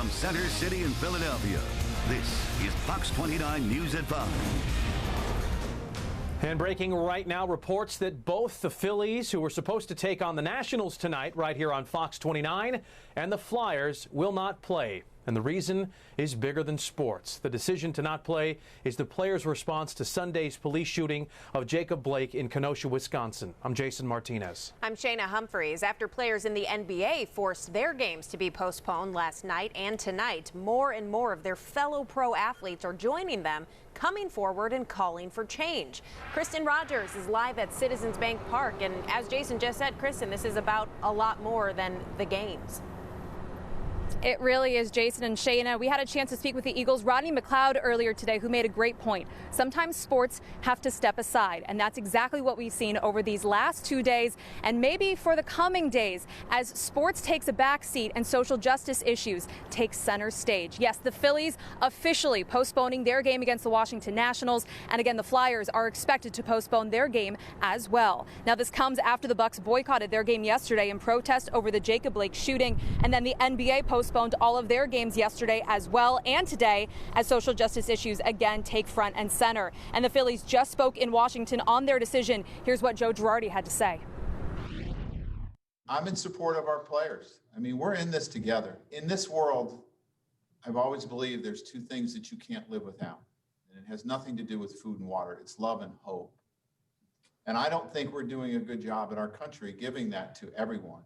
from Center City in Philadelphia, this is Fox 29 News at 5. And breaking right now, reports that both the Phillies, who were supposed to take on the Nationals tonight right here on Fox 29, and the Flyers will not play. And the reason is bigger than sports. The decision to not play is the players' response to Sunday's police shooting of Jacob Blake in Kenosha, Wisconsin. I'm Jason Martinez. I'm Shayna Humphreys. After players in the NBA forced their games to be postponed last night and tonight, more and more of their fellow pro athletes are joining them, coming forward and calling for change. Kristen Rogers is live at Citizens Bank Park. And as Jason just said, Kristen, this is about a lot more than the games. It really is, Jason and Shayna. We had a chance to speak with the Eagles' Rodney McLeod earlier today, who made a great point. Sometimes sports have to step aside, and that's exactly what we've seen over these last 2 days, and maybe for the coming days, as sports takes a backseat and social justice issues take center stage. Yes, the Phillies officially postponing their game against the Washington Nationals, and again, the Flyers are expected to postpone their game as well. Now, this comes after the Bucks boycotted their game yesterday in protest over the Jacob Blake shooting, and then the NBA postponed all of their games yesterday as well and today as social justice issues again take front and center. And the Phillies just spoke in Washington on their decision. Here's what Joe Girardi had to say. I'm in support of our players. I mean, we're in this together. In this world, I've always believed there's two things that you can't live without. And it has nothing to do with food and water. It's love and hope. And I don't think we're doing a good job in our country giving that to everyone.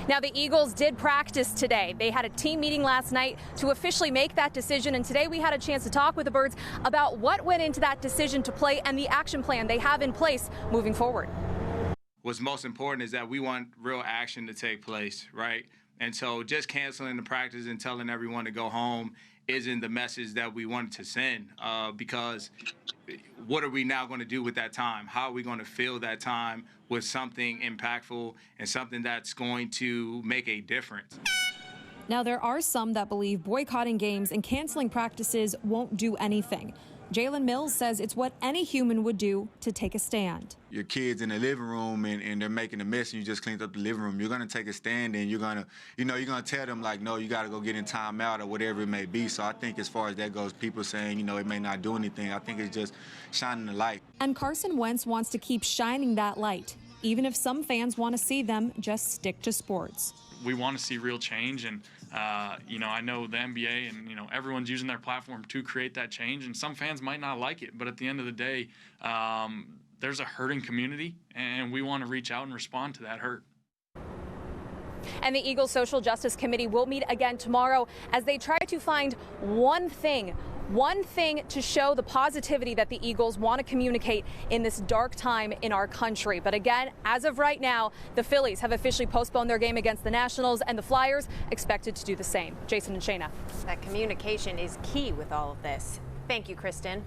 Now, the Eagles did practice today. They had a team meeting last night to officially make that decision, and today we had a chance to talk with the Birds about what went into that decision to play and the action plan they have in place moving forward. What's most important is that we want real action to take place, right? And so just canceling the practice and telling everyone to go home isn't the message that we wanted to send, because what are we now going to do with that time? How are we going to fill that time with something impactful and something that's going to make a difference? Now, there are some that believe boycotting games and canceling practices won't do anything. Jalen Mills says it's what any human would do to take a stand. Your kids in the living room and they're making a mess and you just cleaned up the living room. You're going to take a stand and you're going to tell them, like, no, you got to go get in timeout or whatever it may be. So I think as far as that goes, people saying, it may not do anything. I think it's just shining the light. And Carson Wentz wants to keep shining that light, even if some fans want to see them just stick to sports. We want to see real change, and I know the NBA and everyone's using their platform to create that change, and some fans might not like it, but at the end of the day, there's a hurting community, and we want to reach out and respond to that hurt. And the Eagles Social Justice Committee will meet again tomorrow as they try to find one thing to show the positivity that the Eagles want to communicate in this dark time in our country. But again, as of right now, the Phillies have officially postponed their game against the Nationals, and the Flyers expected to do the same. Jason and Shayna. That communication is key with all of this. Thank you, Kristen.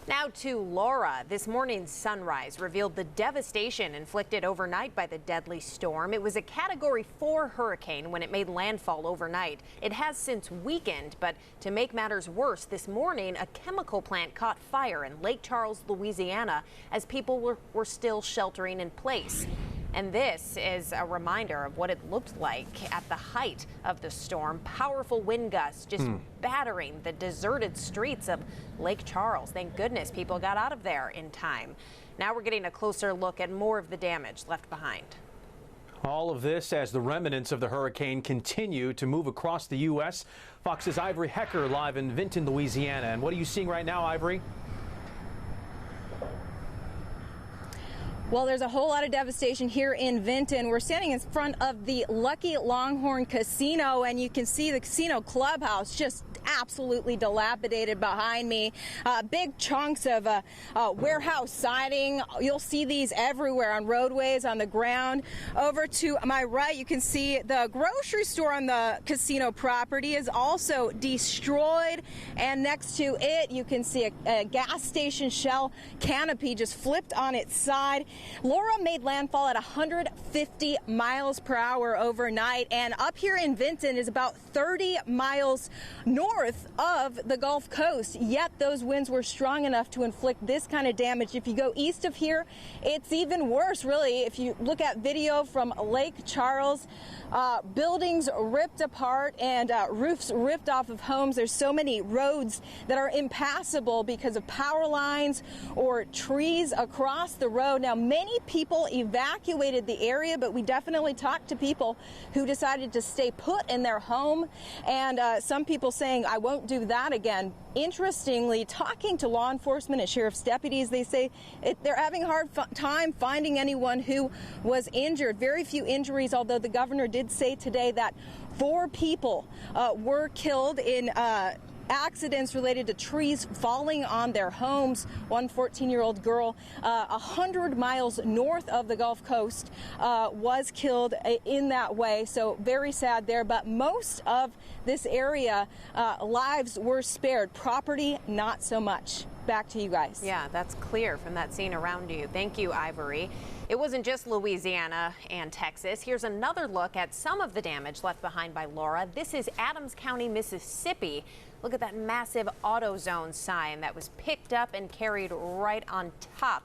Now to Laura. This morning's sunrise revealed the devastation inflicted overnight by the deadly storm. It was a Category 4 hurricane when it made landfall overnight. It has since weakened, but to make matters worse, this morning a chemical plant caught fire in Lake Charles, Louisiana, as people were still sheltering in place. And this is a reminder of what it looked like at the height of the storm. Powerful wind gusts just battering the deserted streets of Lake Charles. Thank goodness people got out of there in time. Now we're getting a closer look at more of the damage left behind. All of this as the remnants of the hurricane continue to move across the U.S. Fox's Ivory Hecker live in Vinton, Louisiana. And what are you seeing right now, Ivory? Well, there's a whole lot of devastation here in Vinton. We're standing in front of the Lucky Longhorn Casino, and you can see the casino clubhouse just absolutely dilapidated behind me. Big chunks of warehouse siding. You'll see these everywhere on roadways, on the ground. Over to my right, you can see the grocery store on the casino property is also destroyed. And next to it, you can see a gas station shell canopy just flipped on its side. Laura made landfall at 150 miles per hour overnight, and up here in Vinton is about 30 miles north of the Gulf Coast. Yet those winds were strong enough to inflict this kind of damage. If you go east of here, it's even worse, really. If you look at video from Lake Charles, buildings ripped apart and roofs ripped off of homes. There's so many roads that are impassable because of power lines or trees across the road. Now, many people evacuated the area, but we definitely talked to people who decided to stay put in their home, and some people saying, I won't do that again. Interestingly, talking to law enforcement and sheriff's deputies, they say they're having a hard time finding anyone who was injured. Very few injuries, although the governor did say today that 4 people were killed in accidents related to trees falling on their homes. One 14-year-old girl 100 miles north of the Gulf Coast was killed in that way. So very sad there. But most of this area, lives were spared. Property, not so much. Back to you guys. Yeah, that's clear from that scene around you. Thank you, Ivory. It wasn't just Louisiana and Texas. Here's another look at some of the damage left behind by Laura. This is Adams County, Mississippi. Look at that massive AutoZone sign that was picked up and carried right on top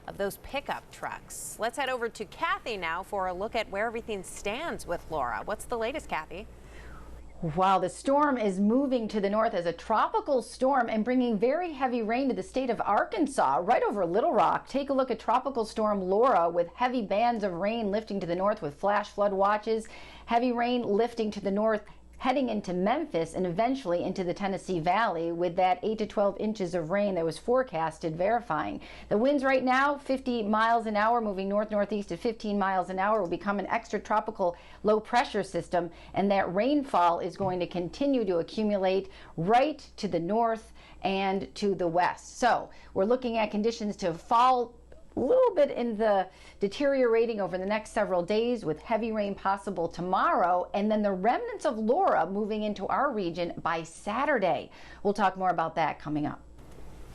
of those pickup trucks. Let's head over to Kathy now for a look at where everything stands with Laura. What's the latest, Kathy? Wow, the storm is moving to the north as a tropical storm and bringing very heavy rain to the state of Arkansas, right over Little Rock. Take a look at Tropical Storm Laura with heavy bands of rain lifting to the north with flash flood watches. Heavy rain lifting to the north, heading into Memphis and eventually into the Tennessee Valley with that 8 to 12 inches of rain that was forecasted, verifying. The winds right now, 50 miles an hour, moving north-northeast at 15 miles an hour, will become an extratropical low pressure system, and that rainfall is going to continue to accumulate right to the north and to the west. So we're looking at conditions to fall a little bit in the deteriorating over the next several days, with heavy rain possible tomorrow, and then the remnants of Laura moving into our region by Saturday. We'll talk more about that coming up.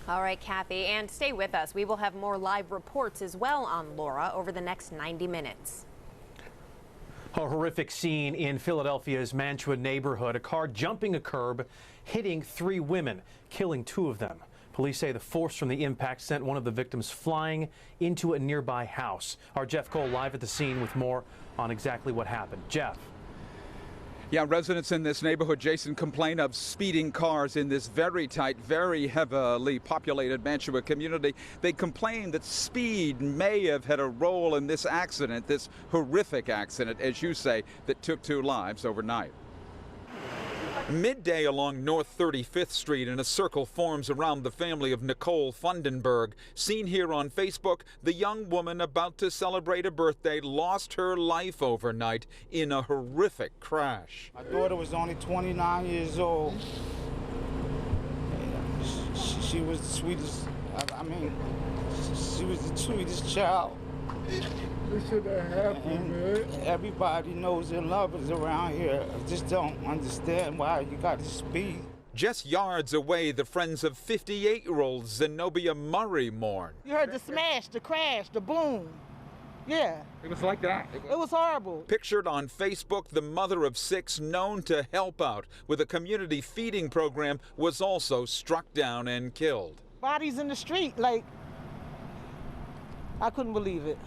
All right, Kathy, and stay with us. We will have more live reports as well on Laura over the next 90 minutes. A horrific scene in Philadelphia's Mantua neighborhood. A car jumping a curb, hitting 3 women, killing 2 of them. Police say the force from the impact sent one of the victims flying into a nearby house. Our Jeff Cole live at the scene with more on exactly what happened. Jeff. Yeah, residents in this neighborhood, Jason, complain of speeding cars in this very tight, very heavily populated Mantua community. They complain that speed may have had a role in this accident, this horrific accident, as you say, that took 2 lives overnight. Midday along North 35th Street, and a circle forms around the family of Nicole Fundenberg. Seen here on Facebook, the young woman about to celebrate a birthday lost her life overnight in a horrific crash. My daughter was only 29 years old. She was the sweetest, she was the sweetest child. This should have happened, man. Everybody knows their lovers around here. I just don't understand why you got to speed. Just yards away, the friends of 58-year-old Zenobia Murray mourn. You heard the smash, the crash, the boom. Yeah. It was like that. It was horrible. Pictured on Facebook, the mother of 6, known to help out with a community feeding program, was also struck down and killed. Bodies in the street, like, I couldn't believe it.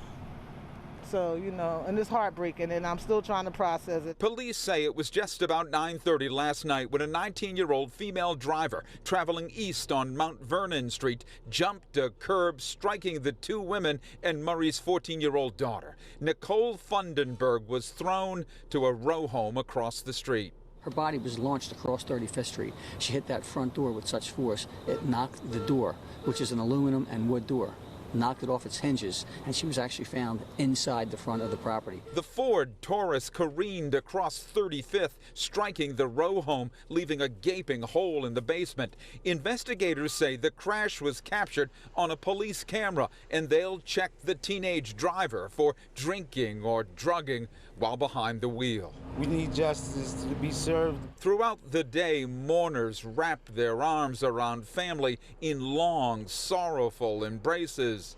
So, you know, and it's heartbreaking, and I'm still trying to process it. Police say it was just about 9:30 last night when a 19-year-old female driver traveling east on Mount Vernon Street jumped a curb, striking the 2 women and Murray's 14-year-old daughter. Nicole Fundenberg was thrown to a row home across the street. Her body was launched across 35th Street. She hit that front door with such force, it knocked the door, which is an aluminum and wood door, knocked it off its hinges, and she was actually found inside the front of the property. The Ford Taurus careened across 35th, striking the row home, leaving a gaping hole in the basement. Investigators say the crash was captured on a police camera, and they'll check the teenage driver for drinking or drugging while behind the wheel. We need justice to be served. Throughout the day, mourners wrapped their arms around family in long, sorrowful embraces.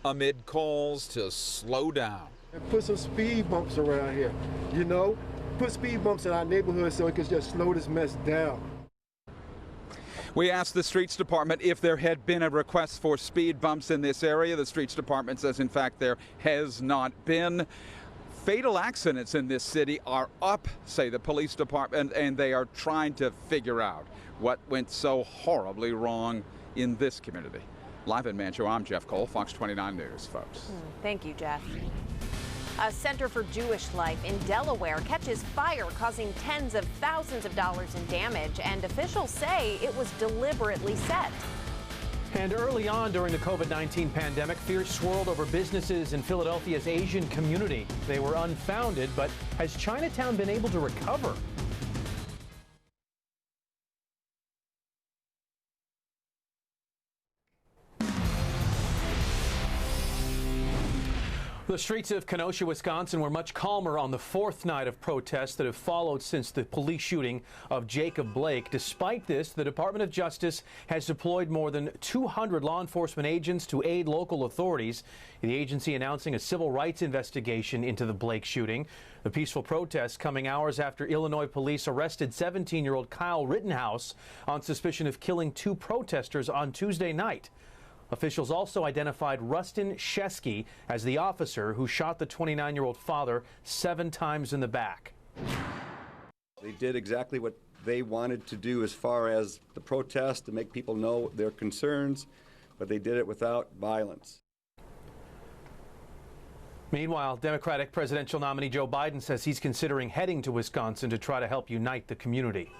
amid calls to slow down. And put some speed bumps around here, you know? Put speed bumps in our neighborhood so it can just slow this mess down. We asked the Streets Department if there had been a request for speed bumps in this area. The Streets Department says, in fact, there has not been. Fatal accidents in this city are up, say the police department, and they are trying to figure out what went so horribly wrong in this community. Live in Mancho, I'm Jeff Cole, Fox 29 News, folks. Thank you, Jeff. A Center for Jewish Life in Delaware catches fire, causing tens of thousands of dollars in damage, and officials say it was deliberately set. And early on during the COVID-19 pandemic, fears swirled over businesses in Philadelphia's Asian community. They were unfounded, but has Chinatown been able to recover? The streets of Kenosha, Wisconsin were much calmer on the fourth night of protests that have followed since the police shooting of Jacob Blake. Despite this, the Department of Justice has deployed more than 200 law enforcement agents to aid local authorities. The agency announcing a civil rights investigation into the Blake shooting. The peaceful protests coming hours after Illinois police arrested 17-year-old Kyle Rittenhouse on suspicion of killing 2 protesters on Tuesday night. Officials also identified Rustin Shesky as the officer who shot the 29-year-old father 7 times in the back. They did exactly what they wanted to do as far as the protest, to make people know their concerns, but they did it without violence. Meanwhile, Democratic presidential nominee Joe Biden says he's considering heading to Wisconsin to try to help unite the community.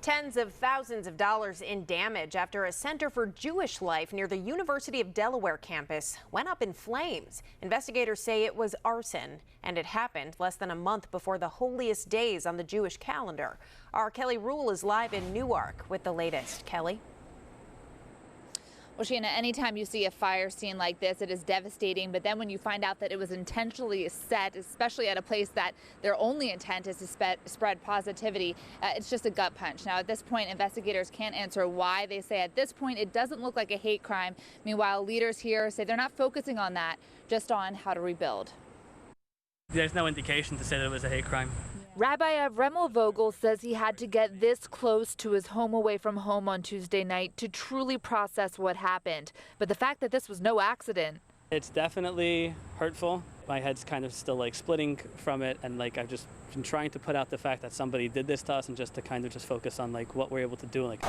Tens of thousands of dollars in damage after a Center for Jewish Life near the University of Delaware campus went up in flames. Investigators say it was arson, and it happened less than a month before the holiest days on the Jewish calendar. Our Kelly Rule is live in Newark with the latest. Kelly? Well, Sheena, anytime you see a fire scene like this, it is devastating. But then when you find out that it was intentionally set, especially at a place that their only intent is to spread positivity, it's just a gut punch. Now, at this point, investigators can't answer why. They say at this point, it doesn't look like a hate crime. Meanwhile, leaders here say they're not focusing on that, just on how to rebuild. There's no indication to say that it was a hate crime. Rabbi Avremel Vogel says he had to get this close to his home away from home on Tuesday night to truly process what happened. But the fact that this was no accident. It's definitely hurtful. My head's kind of still like splitting from it, and like I've just been trying to put out the fact that somebody did this to us and just to kind of just focus on like what we're able to do. Like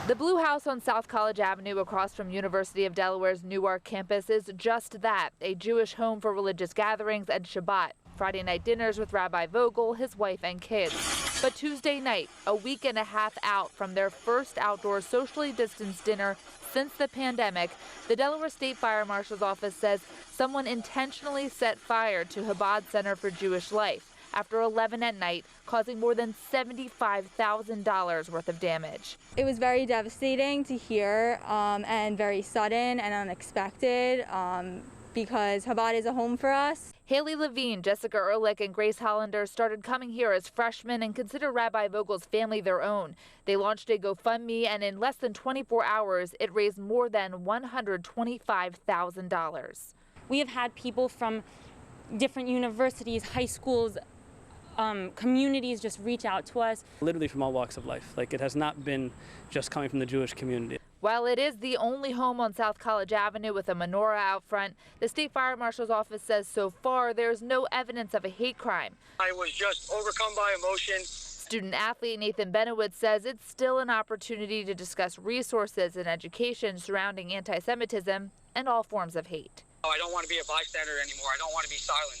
the Blue House on South College Avenue across from University of Delaware's Newark campus is just that, a Jewish home for religious gatherings and Shabbat. Friday night dinners with Rabbi Vogel, his wife and kids. But Tuesday night, a week and a half out from their first outdoor socially distanced dinner since the pandemic, the Delaware State Fire Marshal's office says someone intentionally set fire to Chabad Center for Jewish Life after 11 at night, causing more than $75,000 worth of damage. It was very devastating to hear and very sudden and unexpected because Chabad is a home for us. Haley Levine, Jessica Ehrlich, and Grace Hollander started coming here as freshmen and consider Rabbi Vogel's family their own. They launched a GoFundMe, and in less than 24 hours, it raised more than $125,000. We have had people from different universities, high schools, communities just reach out to us. literally from all walks of life. Like it has not been just coming from the Jewish community. While it is the only home on South College Avenue with a menorah out front, the State Fire Marshal's office says so far there's no evidence of a hate crime. I was just overcome by emotion. Student athlete Nathan Benowitz says it's still an opportunity to discuss resources and education surrounding anti-Semitism and all forms of hate. I don't want to be a bystander anymore. I don't want to be silent.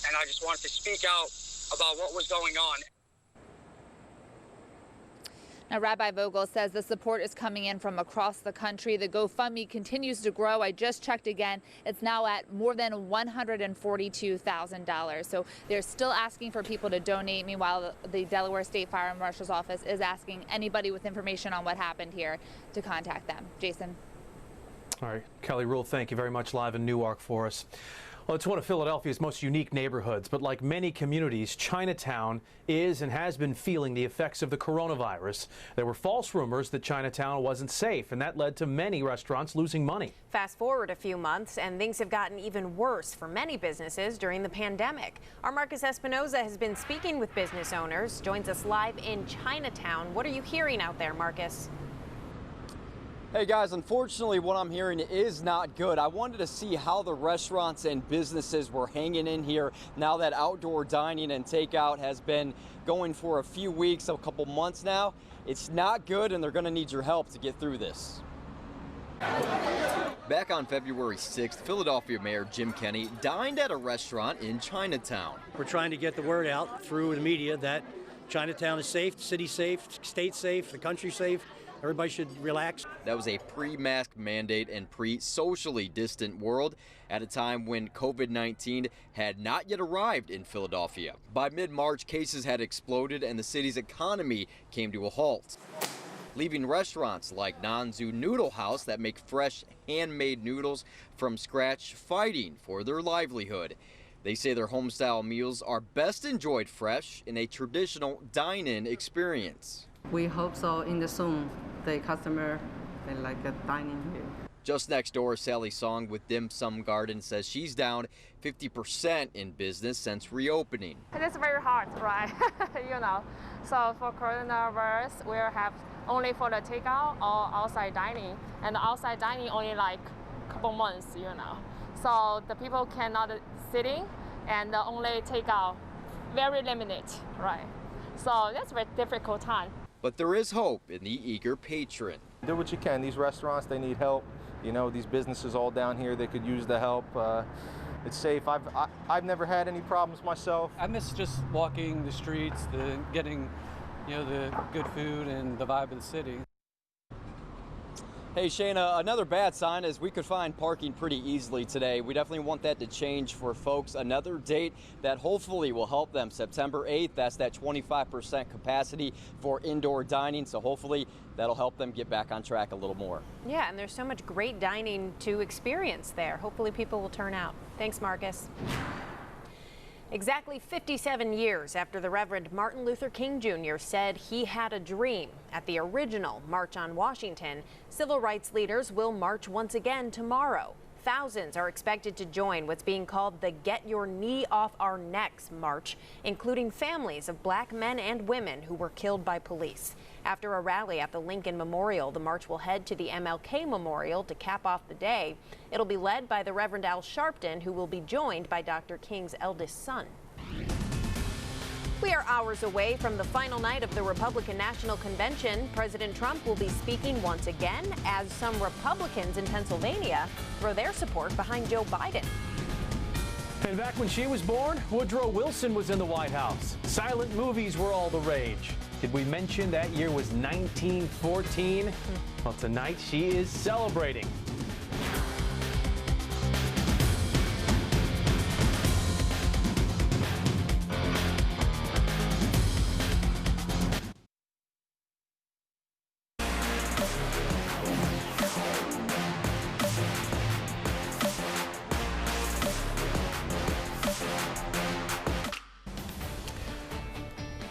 And I just wanted to speak out about what was going on. Now, Rabbi Vogel says the support is coming in from across the country. The GoFundMe continues to grow. I just checked again. It's now at more than $142,000. So they're still asking for people to donate. Meanwhile, the Delaware State Fire Marshal's office is asking anybody with information on what happened here to contact them. Jason. All right, Kelly Rule, thank you very much live in Newark for us. Well, it's one of Philadelphia's most unique neighborhoods, but like many communities, Chinatown is and has been feeling the effects of the coronavirus. There were false rumors that Chinatown wasn't safe, and that led to many restaurants losing money. Fast forward a few months, and things have gotten even worse for many businesses during the pandemic. Our Marcus Espinoza has been speaking with business owners, joins us live in Chinatown. What are you hearing out there, Marcus? Hey guys, unfortunately what I'm hearing is not good. I wanted to see how the restaurants and businesses were hanging in here now that outdoor dining and takeout has been going for a few weeks, a couple months now. It's not good, and they're going to need your help to get through this. Back on February 6th, Philadelphia Mayor Jim Kenney dined at a restaurant in Chinatown. We're trying to get the word out through the media that Chinatown is safe, the city's safe, state safe, the country's safe. Everybody should relax. That was a pre-mask mandate and pre-socially distant world at a time when COVID-19 had not yet arrived in Philadelphia. By mid-March, cases had exploded and the city's economy came to a halt, leaving restaurants like Nanzu Noodle House that make fresh handmade noodles from scratch fighting for their livelihood. They say their home-style meals are best enjoyed fresh in a traditional dine-in experience. We hope so in the soon, the customer they like dining here. Just next door, Sally Song with Dim Sum Garden says she's down 50% in business since reopening. It is very hard, right? So for coronavirus, we'll have only for the takeout or outside dining, and outside dining only like a couple months, So the people cannot sitting, and only takeout very limited, right? So that's a very difficult time. But there is hope in the eager patron. Do what you can. These restaurants, they need help. These businesses all down here, they could use the help. It's safe. I've never had any problems myself. I miss just walking the streets, getting, the good food and the vibe of the city. Hey Shayna, another bad sign is we could find parking pretty easily today. We definitely want that to change for folks. Another date that hopefully will help them, September 8th. That's that 25% capacity for indoor dining. So hopefully that'll help them get back on track a little more. Yeah, and there's so much great dining to experience there. Hopefully people will turn out. Thanks, Marcus. Exactly 57 years after the Reverend Martin Luther King Jr. said he had a dream at the original March on Washington, civil rights leaders will march once again tomorrow. Thousands are expected to join what's being called the Get Your Knee Off Our Necks march, including families of black men and women who were killed by police. After a rally at the Lincoln Memorial, the march will head to the MLK Memorial to cap off the day. It'll be led by the Reverend Al Sharpton, who will be joined by Dr. King's eldest son. We are hours away from the final night of the Republican National Convention. President Trump will be speaking once again as some Republicans in Pennsylvania throw their support behind Joe Biden. And back when she was born, Woodrow Wilson was in the White House. Silent movies were all the rage. Did we mention that year was 1914? Well, tonight she is celebrating.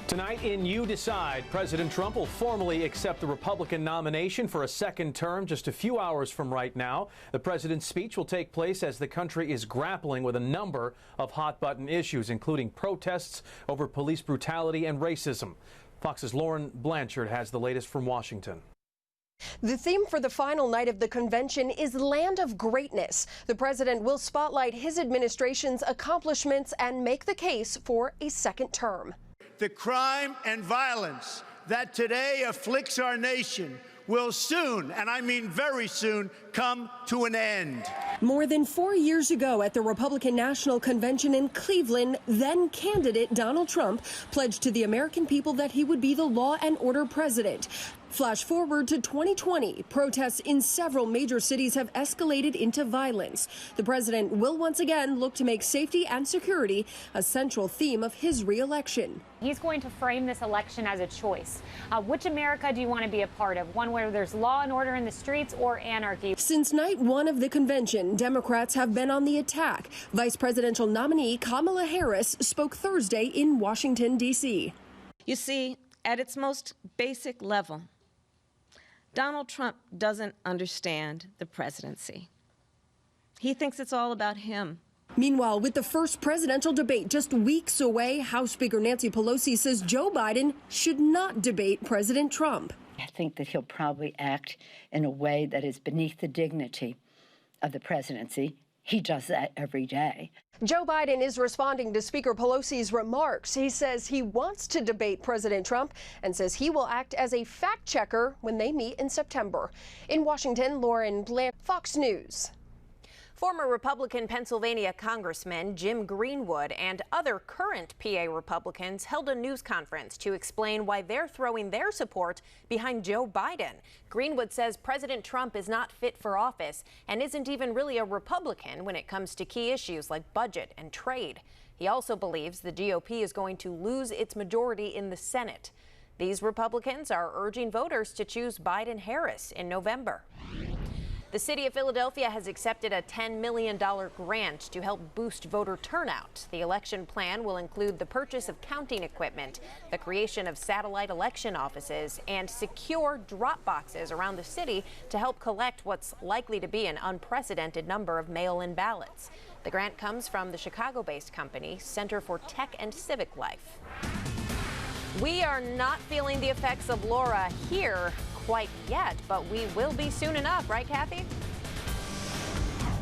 Tonight in You Decide, President Trump will formally accept the Republican nomination for a second term just a few hours from right now. The president's speech will take place as the country is grappling with a number of hot-button issues, including protests over police brutality and racism. Fox's Lauren Blanchard has the latest from Washington. The theme for the final night of the convention is Land of Greatness. The president will spotlight his administration's accomplishments and make the case for a second term. The crime and violence that today afflicts our nation will soon, and I mean very soon, come to an end. More than 4 years ago at the Republican National Convention in Cleveland, then candidate Donald Trump pledged to the American people that he would be the law and order president. Flash forward to 2020. Protests in several major cities have escalated into violence. The president will once again look to make safety and security a central theme of his re-election. He's going to frame this election as a choice. Which America do you want to be a part of? One where there's law and order in the streets or anarchy? Since night one of the convention, Democrats have been on the attack. Vice presidential nominee Kamala Harris spoke Thursday in Washington, D.C. You see, at its most basic level, Donald Trump doesn't understand the presidency. He thinks it's all about him. Meanwhile, with the first presidential debate just weeks away, House Speaker Nancy Pelosi says Joe Biden should not debate President Trump. I think that he'll probably act in a way that is beneath the dignity of the presidency. He does that every day. Joe Biden is responding to Speaker Pelosi's remarks. He says he wants to debate President Trump and says he will act as a fact checker when they meet in September. In Washington, Lauren Bland, Fox News. Former Republican Pennsylvania Congressman Jim Greenwood and other current PA Republicans held a news conference to explain why they're throwing their support behind Joe Biden. Greenwood says President Trump is not fit for office and isn't even really a Republican when it comes to key issues like budget and trade. He also believes the GOP is going to lose its majority in the Senate. These Republicans are urging voters to choose Biden-Harris in November. The city of Philadelphia has accepted a $10 million grant to help boost voter turnout. The election plan will include the purchase of counting equipment, the creation of satellite election offices, and secure drop boxes around the city to help collect what's likely to be an unprecedented number of mail-in ballots. The grant comes from the Chicago-based company Center for Tech and Civic Life. We are not feeling the effects of Laura here quite yet, but we will be soon enough, right, Kathy?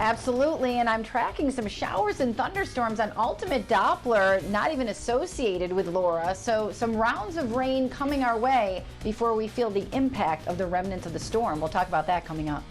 Absolutely, and I'm tracking some showers and thunderstorms on Ultimate Doppler, not even associated with Laura, so some rounds of rain coming our way before we feel the impact of the remnants of the storm. We'll talk about that coming up.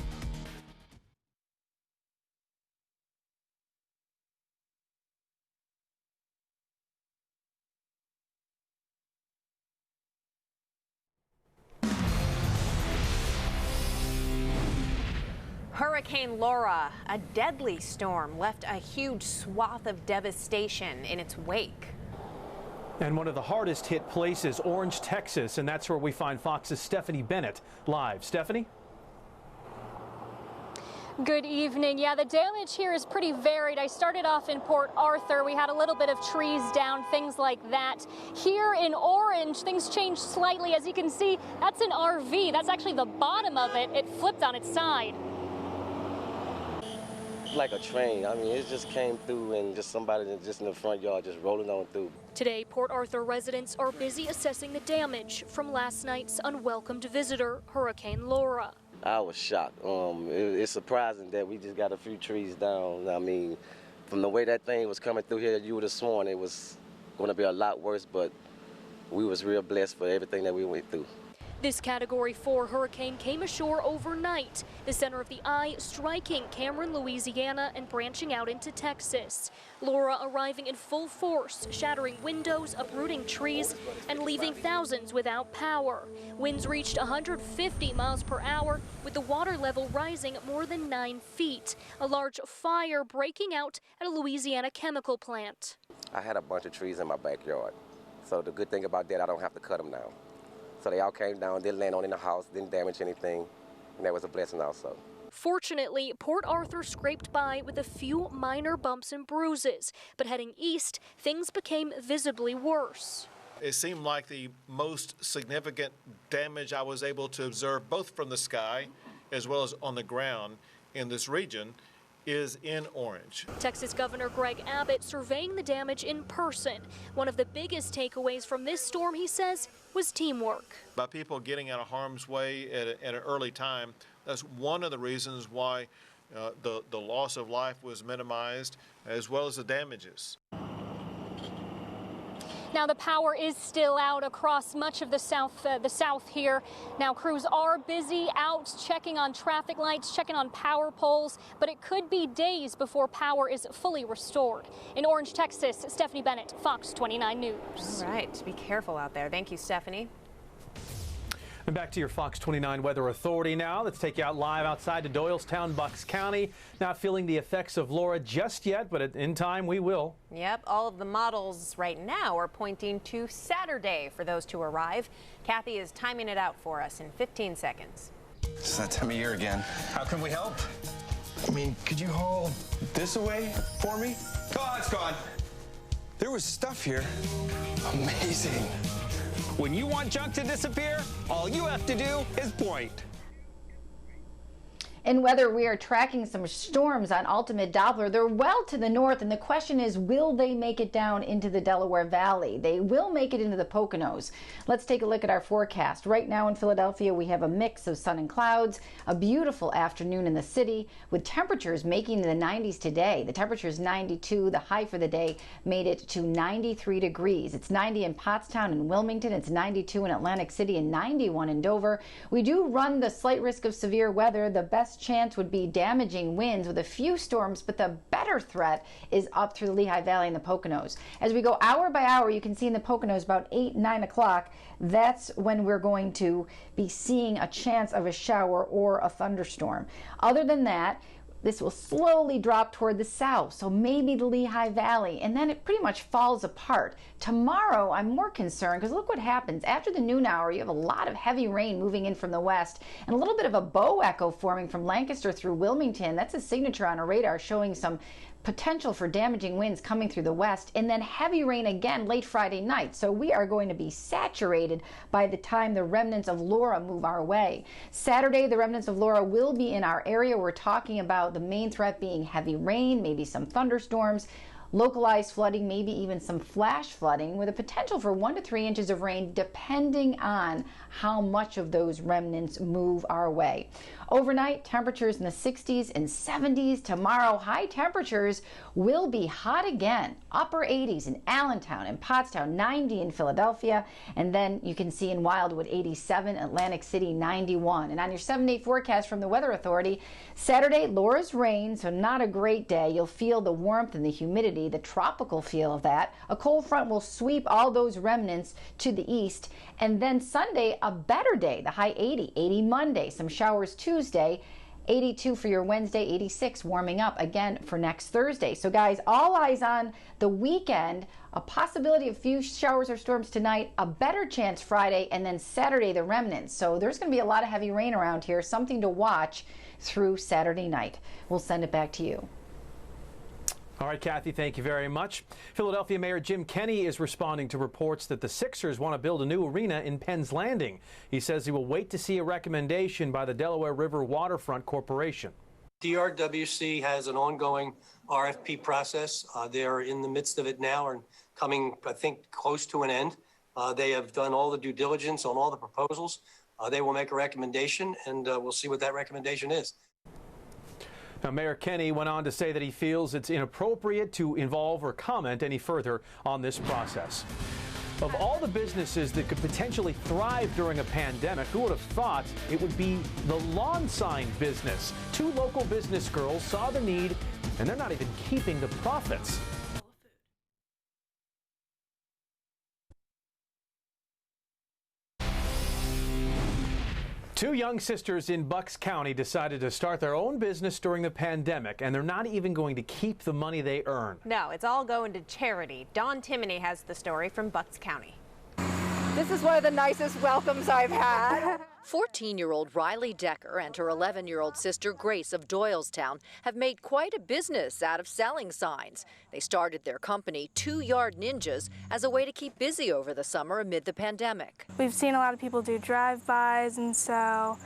Hurricane Laura, a deadly storm, left a huge swath of devastation in its wake. And one of the hardest hit places, Orange, Texas, and that's where we find Fox's Stephanie Bennett live. Stephanie? Good evening. Yeah, the damage here is pretty varied. I started off in Port Arthur. We had a little bit of trees down, things like that. Here in Orange, things changed slightly. As you can see, that's an RV. That's actually the bottom of it. It flipped on its side. Like a train. I mean, it just came through and just somebody just in the front yard just rolling on through. Today, Port Arthur residents are busy assessing the damage from last night's unwelcomed visitor, Hurricane Laura. I was shocked. It's surprising that we just got a few trees down. I mean, from the way that thing was coming through here, you would have sworn it was going to be a lot worse, but we was real blessed for everything that we went through. This Category 4 hurricane came ashore overnight, the center of the eye striking Cameron, Louisiana, and branching out into Texas. Laura arriving in full force, shattering windows, uprooting trees, and leaving thousands without power. Winds reached 150 miles per hour, with the water level rising more than 9 feet. A large fire breaking out at a Louisiana chemical plant. I had a bunch of trees in my backyard, so the good thing about that, I don't have to cut them down. So they all came down, didn't land on in the house, didn't damage anything, and that was a blessing also. Fortunately, Port Arthur scraped by with a few minor bumps and bruises, but heading east, things became visibly worse. It seemed like the most significant damage I was able to observe, both from the sky as well as on the ground in this region, is in Orange. Texas Governor Greg Abbott surveying the damage in person. One of the biggest takeaways from this storm, he says, was teamwork. By people getting out of harm's way at an early time, that's one of the reasons why the loss of life was minimized, as well as the damages. Now the power is still out across much of the south here. Now crews are busy out checking on traffic lights, checking on power poles, but it could be days before power is fully restored. In Orange, Texas, Stephanie Bennett, Fox 29 News. All right, be careful out there. Thank you, Stephanie. And back to your Fox 29 Weather Authority now. Let's take you out live outside to Doylestown, Bucks County. Not feeling the effects of Laura just yet, but in time we will. Yep, all of the models right now are pointing to Saturday for those to arrive. Kathy is timing it out for us in 15 seconds. It's that time of year again. How can we help? I mean, could you haul this away for me? Oh, it's gone. There was stuff here. Amazing. When you want junk to disappear, all you have to do is point. In weather, we are tracking some storms on Ultimate Doppler. They're well to the north, and the question is, will they make it down into the Delaware Valley? They will make it into the Poconos. Let's take a look at our forecast. Right now in Philadelphia, we have a mix of sun and clouds, a beautiful afternoon in the city, with temperatures making the 90s today. The temperature is 92. The high for the day made it to 93 degrees. It's 90 in Pottstown and Wilmington. It's 92 in Atlantic City and 91 in Dover. We do run the slight risk of severe weather. The best chance would be damaging winds with a few storms, but the better threat is up through the Lehigh Valley and the Poconos. As we go hour by hour, you can see in the Poconos about 8, 9 o'clock, that's when we're going to be seeing a chance of a shower or a thunderstorm. Other than that, this will slowly drop toward the south, so maybe the Lehigh Valley, and then it pretty much falls apart. Tomorrow, I'm more concerned because look what happens. After the noon hour, you have a lot of heavy rain moving in from the west and a little bit of a bow echo forming from Lancaster through Wilmington. That's a signature on a radar showing some potential for damaging winds coming through the west, and then heavy rain again late Friday night. So we are going to be saturated by the time the remnants of Laura move our way. Saturday, the remnants of Laura will be in our area. We're talking about the main threat being heavy rain, maybe some thunderstorms, localized flooding, maybe even some flash flooding with a potential for 1 to 3 inches of rain depending on how much of those remnants move our way. Overnight, temperatures in the 60s and 70s. Tomorrow, high temperatures will be hot again. Upper 80s in Allentown and Pottstown, 90 in Philadelphia, and then you can see in Wildwood 87, Atlantic City 91. And on your 7-day forecast from the Weather Authority, Saturday, Laura's rain, so not a great day. You'll feel the warmth and the humidity, the tropical feel of that. A cold front will sweep all those remnants to the east. And then Sunday, a better day, the high 80, 80 Monday, some showers Tuesday, 82 for your Wednesday, 86 warming up again for next Thursday. So guys, all eyes on the weekend, a possibility of few showers or storms tonight, a better chance Friday, and then Saturday, the remnants. So there's going to be a lot of heavy rain around here, something to watch through Saturday night. We'll send it back to you. All right, Kathy, thank you very much. Philadelphia Mayor Jim Kenney is responding to reports that the Sixers want to build a new arena in Penn's Landing. He says he will wait to see a recommendation by the Delaware River Waterfront Corporation. DRWC has an ongoing RFP process. They're in the midst of it now and coming, I think, close to an end. They have done all the due diligence on all the proposals. They will make a recommendation, and we'll see what that recommendation is. Now, Mayor Kenney went on to say that he feels it's inappropriate to involve or comment any further on this process. Of all the businesses that could potentially thrive during a pandemic, who would have thought it would be the lawn sign business? 2 local business girls saw the need, and they're not even keeping the profits. 2 young sisters in Bucks County decided to start their own business during the pandemic, and they're not even going to keep the money they earn. No, it's all going to charity. Dawn Timoney has the story from Bucks County. This is one of the nicest welcomes I've had. 14-year-old Riley Decker and her 11-year-old sister Grace of Doylestown have made quite a business out of selling signs. They started their company, 2 Yard Ninjas, as a way to keep busy over the summer amid the pandemic. We've seen a lot of people do drive-bys, and so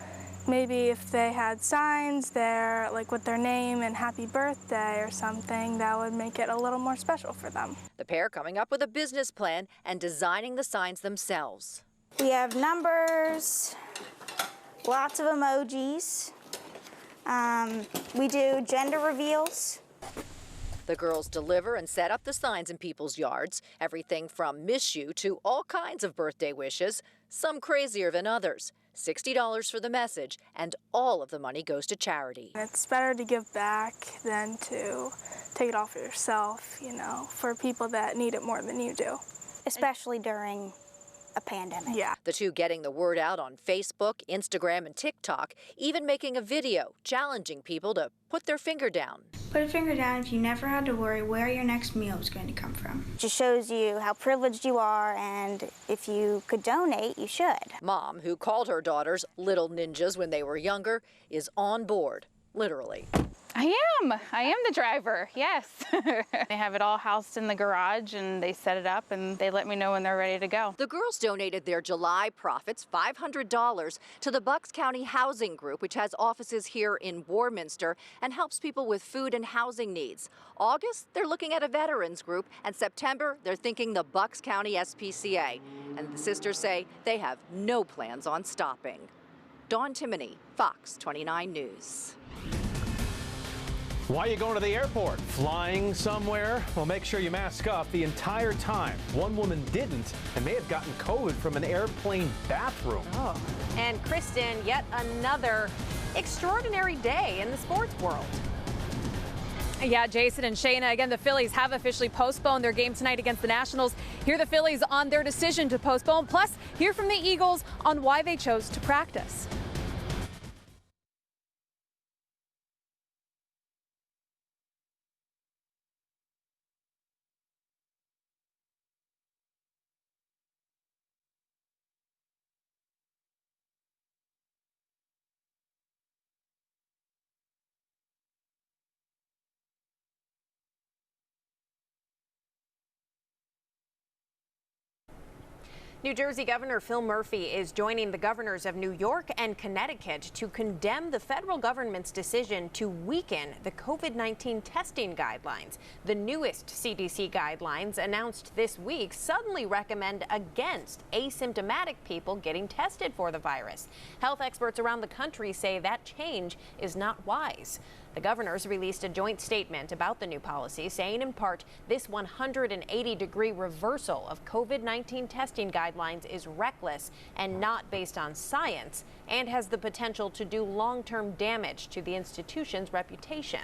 maybe if they had signs there, like with their name and happy birthday or something, that would make it a little more special for them. The pair coming up with a business plan and designing the signs themselves. We have numbers, lots of emojis. We do gender reveals. The girls deliver and set up the signs in people's yards, everything from miss you to all kinds of birthday wishes, some crazier than others. $60 for the message, and all of the money goes to charity. It's better to give back than to take it all for yourself, you know, for people that need it more than you do. Especially during a pandemic. Yeah. The two getting the word out on Facebook, Instagram, and TikTok, even making a video challenging people to put their finger down. Put a finger down if you never had to worry where your next meal is going to come from. It just shows you how privileged you are, and if you could donate, you should. Mom, who called her daughters little ninjas when they were younger, is on board, literally. I am the driver, yes. They have it all housed in the garage and they set it up and they let me know when they're ready to go. The girls donated their July profits, $500, to the Bucks County Housing Group, which has offices here in Warminster and helps people with food and housing needs. August, they're looking at a veterans group, and September, they're thinking the Bucks County SPCA. And the sisters say they have no plans on stopping. Dawn Timoney, Fox 29 News. Why are you going to the airport? Flying somewhere? Well, make sure you mask up the entire time. One woman didn't and may have gotten COVID from an airplane bathroom. Oh. And Kristen, yet another extraordinary day in the sports world. Yeah, Jason and Shayna, again, the Phillies have officially postponed their game tonight against the Nationals. Hear the Phillies on their decision to postpone, plus hear from the Eagles on why they chose to practice. New Jersey Governor Phil Murphy is joining the governors of New York and Connecticut to condemn the federal government's decision to weaken the COVID-19 testing guidelines. The newest CDC guidelines announced this week suddenly recommend against asymptomatic people getting tested for the virus. Health experts around the country say that change is not wise. The governors released a joint statement about the new policy, saying in part, this 180-degree reversal of COVID-19 testing guidelines is reckless and not based on science and has the potential to do long-term damage to the institution's reputation.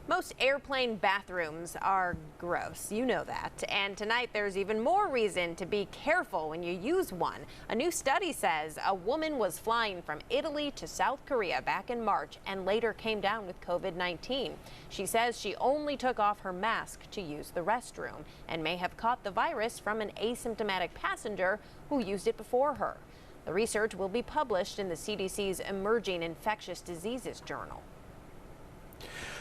Most airplane bathrooms are gross, you know that. And tonight there's even more reason to be careful when you use one. A new study says a woman was flying from Italy to South Korea back in March and later came down with COVID-19. She says she only took off her mask to use the restroom and may have caught the virus from an asymptomatic passenger who used it before her. The research will be published in the CDC's Emerging Infectious Diseases Journal.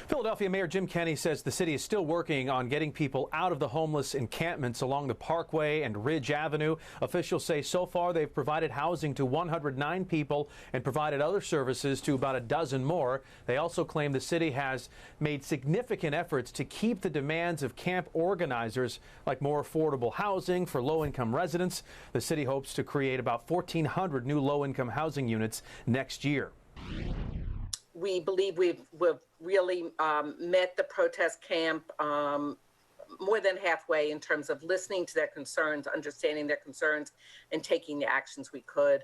Philadelphia Mayor Jim Kenney says the city is still working on getting people out of the homeless encampments along the Parkway and Ridge Avenue. Officials say so far they've provided housing to 109 people and provided other services to about a dozen more. They also claim the city has made significant efforts to keep the demands of camp organizers, like more affordable housing for low-income residents. The city hopes to create about 1,400 new low-income housing units next year. We believe we've really met the protest camp more than halfway in terms of listening to their concerns, understanding their concerns, and taking the actions we could.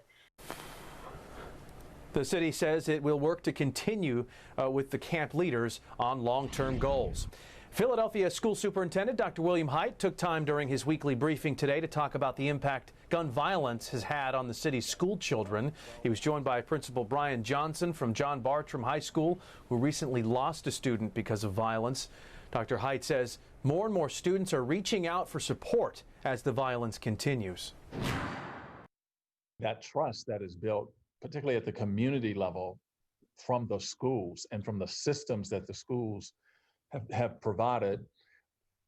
The city says it will work to continue with the camp leaders on long-term goals. Philadelphia School Superintendent Dr. William Haidt took time during his weekly briefing today to talk about the impact gun violence has had on the city's school children. He was joined by Principal Brian Johnson from John Bartram High School, who recently lost a student because of violence. Dr. Haidt says more and more students are reaching out for support as the violence continues. That trust that is built, particularly at the community level, from the schools and from the systems that the schools have provided,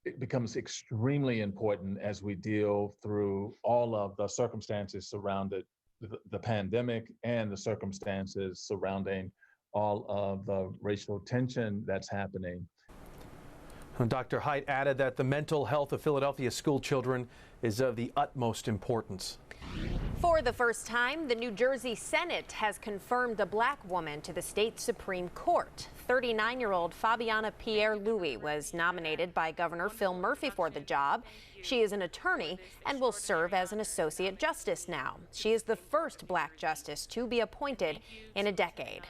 it becomes extremely important as we deal through all of the circumstances surrounding the pandemic and the circumstances surrounding all of the racial tension that's happening. Dr. Haidt added that the mental health of Philadelphia school children is of the utmost importance. For the first time, the New Jersey Senate has confirmed a black woman to the state Supreme Court. 39-year-old Fabiana Pierre-Louis was nominated by Governor Phil Murphy for the job. She is an attorney and will serve as an associate justice now. She is the first black justice to be appointed in a decade.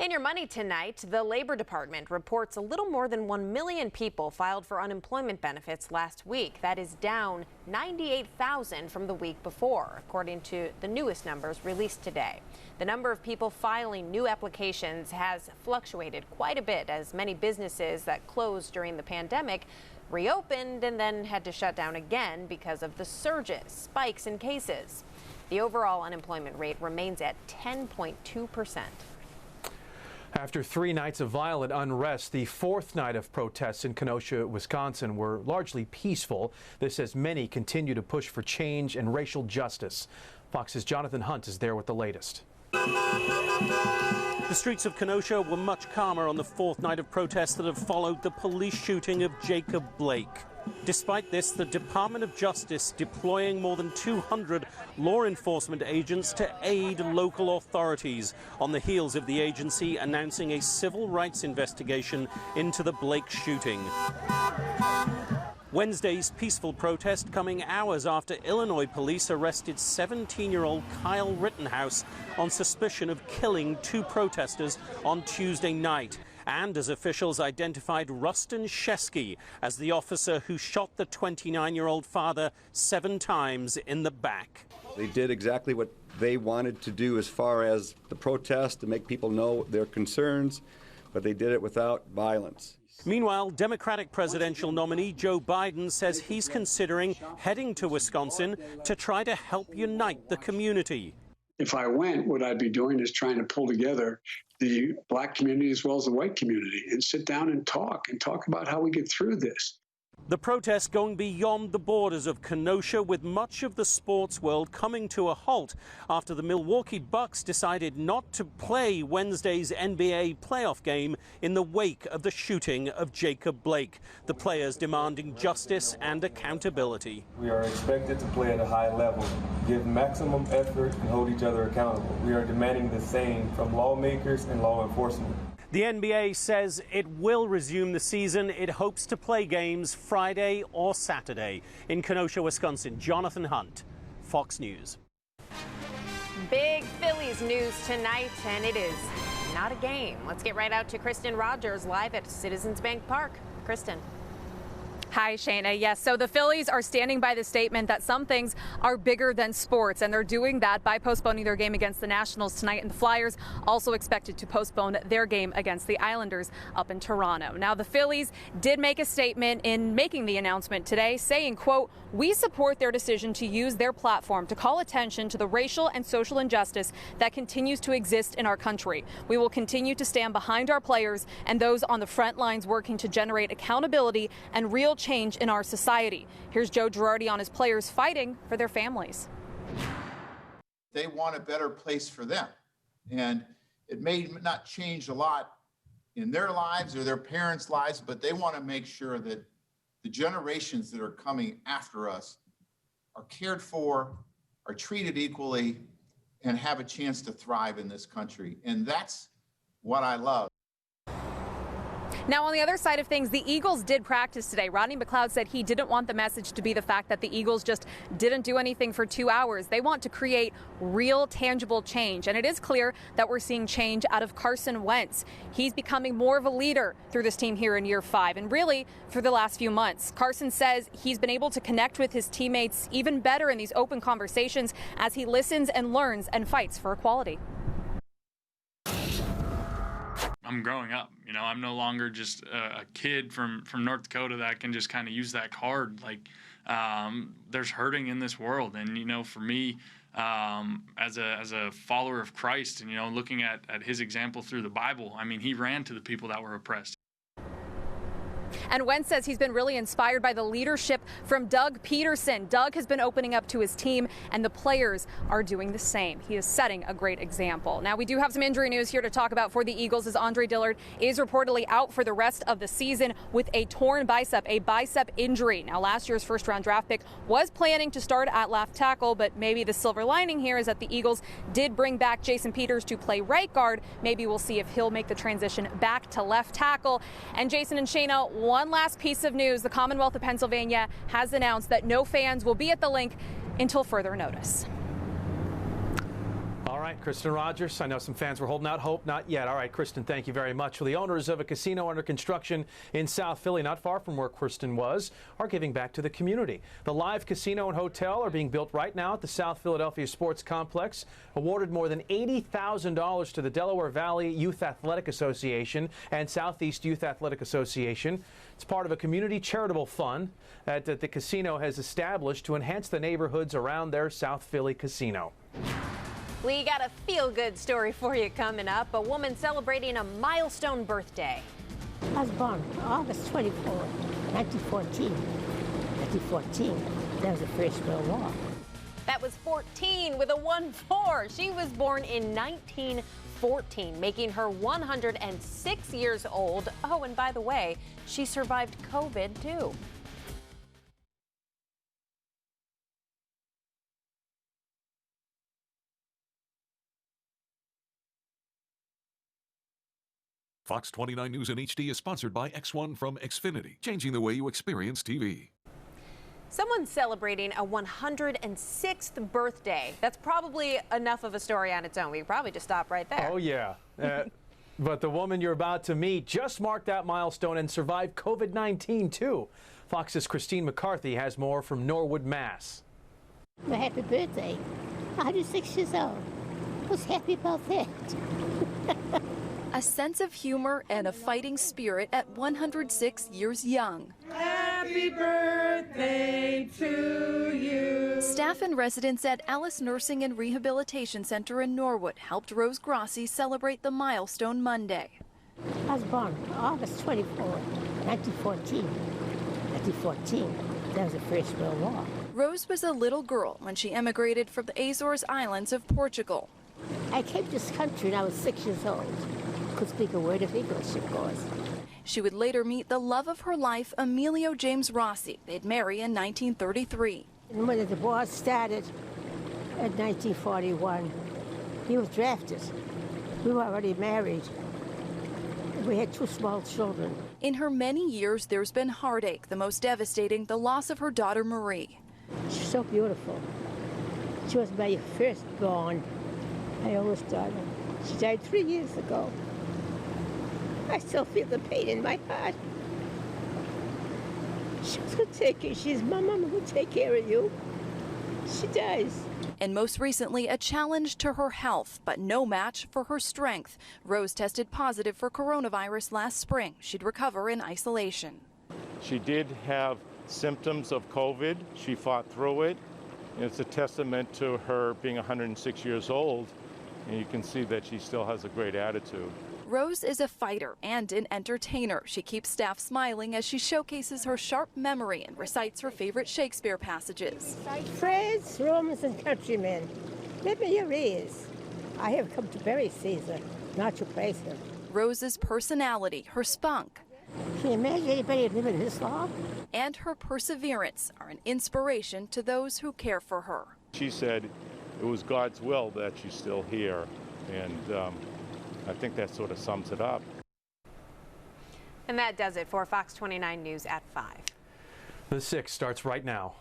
In your money tonight, the Labor Department reports a little more than 1 million people filed for unemployment benefits last week. That is down 98,000 from the week before, according to the newest numbers released today. The number of people filing new applications has fluctuated quite a bit as many businesses that closed during the pandemic reopened and then had to shut down again because of the surges, spikes in cases. The overall unemployment rate remains at 10.2%. After 3 nights of violent unrest, the 4th night of protests in Kenosha, Wisconsin were largely peaceful. This as many continue to push for change and racial justice. Fox's Jonathan Hunt is there with the latest. The streets of Kenosha were much calmer on the 4th night of protests that have followed the police shooting of Jacob Blake. Despite this, the Department of Justice deploying more than 200 law enforcement agents to aid local authorities on the heels of the agency announcing a civil rights investigation into the Blake shooting. Wednesday's peaceful protest coming hours after Illinois police arrested 17-year-old Kyle Rittenhouse on suspicion of killing 2 protesters on Tuesday night. And as officials identified Rustin Shesky as the officer who shot the 29-year-old father 7 times in the back. They did exactly what they wanted to do as far as the protest, to make people know their concerns, but they did it without violence. Meanwhile, Democratic presidential nominee Joe Biden says he's considering heading to Wisconsin to try to help unite the community. If I went, what I'd be doing is trying to pull together the black community as well as the white community and sit down and talk about how we get through this. The protests going beyond the borders of Kenosha, with much of the sports world coming to a halt after the Milwaukee Bucks decided not to play Wednesday's NBA playoff game in the wake of the shooting of Jacob Blake. The players demanding justice and accountability. We are expected to play at a high level, give maximum effort, and hold each other accountable. We are demanding the same from lawmakers and law enforcement. The NBA says it will resume the season. It hopes to play games Friday or Saturday. In Kenosha, Wisconsin, Jonathan Hunt, Fox News. Big Phillies news tonight, and it is not a game. Let's get right out to Kristen Rogers live at Citizens Bank Park. Kristen. Hi, Shayna. Yes, so the Phillies are standing by the statement that some things are bigger than sports, and they're doing that by postponing their game against the Nationals tonight. And the Flyers also expected to postpone their game against the Islanders up in Toronto. Now, the Phillies did make a statement in making the announcement today, saying, quote, "We support their decision to use their platform to call attention to the racial and social injustice that continues to exist in our country. We will continue to stand behind our players and those on the front lines working to generate accountability and real change in our society." Here's Joe Girardi on his players fighting for their families. They want a better place for them. And it may not change a lot in their lives or their parents' lives, but they want to make sure that the generations that are coming after us are cared for, are treated equally, and have a chance to thrive in this country. And that's what I love. Now, on the other side of things, the Eagles did practice today. Rodney McLeod said he didn't want the message to be the fact that the Eagles just didn't do anything for 2 hours. They want to create real, tangible change. And it is clear that we're seeing change out of Carson Wentz. He's becoming more of a leader through this team here in year 5, and really for the last few months. Carson says he's been able to connect with his teammates even better in these open conversations as he listens and learns and fights for equality. I'm growing up, you know, I'm no longer just a kid from North Dakota that can just kind of use that card. Like, there's hurting in this world. And, you know, for me, as a follower of Christ and, you know, looking at his example through the Bible, I mean, he ran to the people that were oppressed. And Wentz says he's been really inspired by the leadership from Doug Peterson. Doug has been opening up to his team, and the players are doing the same. He is setting a great example. Now, we do have some injury news here to talk about for the Eagles, as Andre Dillard is reportedly out for the rest of the season with a torn bicep, a bicep injury. Now, last year's first-round draft pick was planning to start at left tackle, but maybe the silver lining here is that the Eagles did bring back Jason Peters to play right guard. Maybe we'll see if he'll make the transition back to left tackle. And Jason and Shayna, one last piece of news. The Commonwealth of Pennsylvania has announced that no fans will be at the link until further notice. All All right, Kristen Rogers. I know some fans were holding out hope. Not yet. All right, Kristen, thank you very much. Well, the owners of a casino under construction in South Philly, not far from where Kristen was, are giving back to the community. The Live Casino and Hotel are being built right now at the South Philadelphia Sports Complex, awarded more than $80,000 to the Delaware Valley Youth Athletic Association and Southeast Youth Athletic Association. It's part of a community charitable fund that the casino has established to enhance the neighborhoods around their South Philly casino. We got a feel-good story for you coming up. A woman celebrating a milestone birthday. I was born August 24, 1914. 1914, that was the First World War. That was 14 with a 1-4. She was born in 1914, making her 106 years old. Oh, and by the way, she survived COVID, too. Fox 29 News in HD is sponsored by X1 from Xfinity, changing the way you experience TV. Someone's celebrating a 106th birthday. That's probably enough of a story on its own. We could probably just stop right there. Oh, yeah. But the woman you're about to meet just marked that milestone and survived COVID-19, too. Fox's Christine McCarthy has more from Norwood, Mass. Well, happy birthday. 106 years old. What's happy about that? A sense of humor and a fighting spirit at 106 years young. Happy birthday to you. Staff and residents at Alice Nursing and Rehabilitation Center in Norwood helped Rose Grassi celebrate the milestone Monday. I was born August 24, 1914. 1914, that was the First World War. Rose was a little girl when she emigrated from the Azores Islands of Portugal. I came to this country when I was 6 years old. Could speak a word of English, of course. She would later meet the love of her life, Emilio James Rossi. They'd marry in 1933. And when the war started in 1941, he was drafted. We were already married. We had 2 small children. In her many years, there's been heartache, the most devastating, the loss of her daughter Marie. She's so beautiful. She was my firstborn. I always thought she died 3 years ago. I still feel the pain in my heart. She was going to take care. She's my mama who take care of you. She dies. And most recently, a challenge to her health, but no match for her strength. Rose tested positive for coronavirus last spring. She'd recover in isolation. She did have symptoms of COVID. She fought through it. It's a testament to her being 106 years old. And you can see that she still has a great attitude. Rose is a fighter and an entertainer. She keeps staff smiling as she showcases her sharp memory and recites her favorite Shakespeare passages. Friends, Romans, and countrymen, let me your ears. I have come to bury Caesar, not to praise him. Rose's personality, her spunk, can you imagine anybody living this long? And her perseverance are an inspiration to those who care for her. She said it was God's will that she's still here, and I think that sort of sums it up. And that does it for Fox 29 News at 5. The 6 starts right now.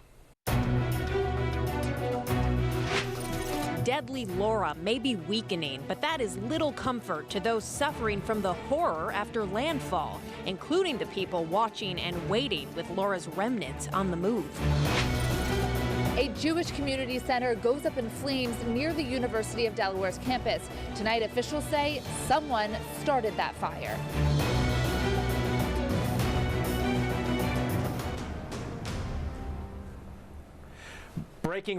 Deadly Laura may be weakening, but that is little comfort to those suffering from the horror after landfall, including the people watching and waiting with Laura's remnants on the move. A Jewish community center goes up in flames near the University of Delaware's campus. Tonight, officials say someone started that fire. Breaking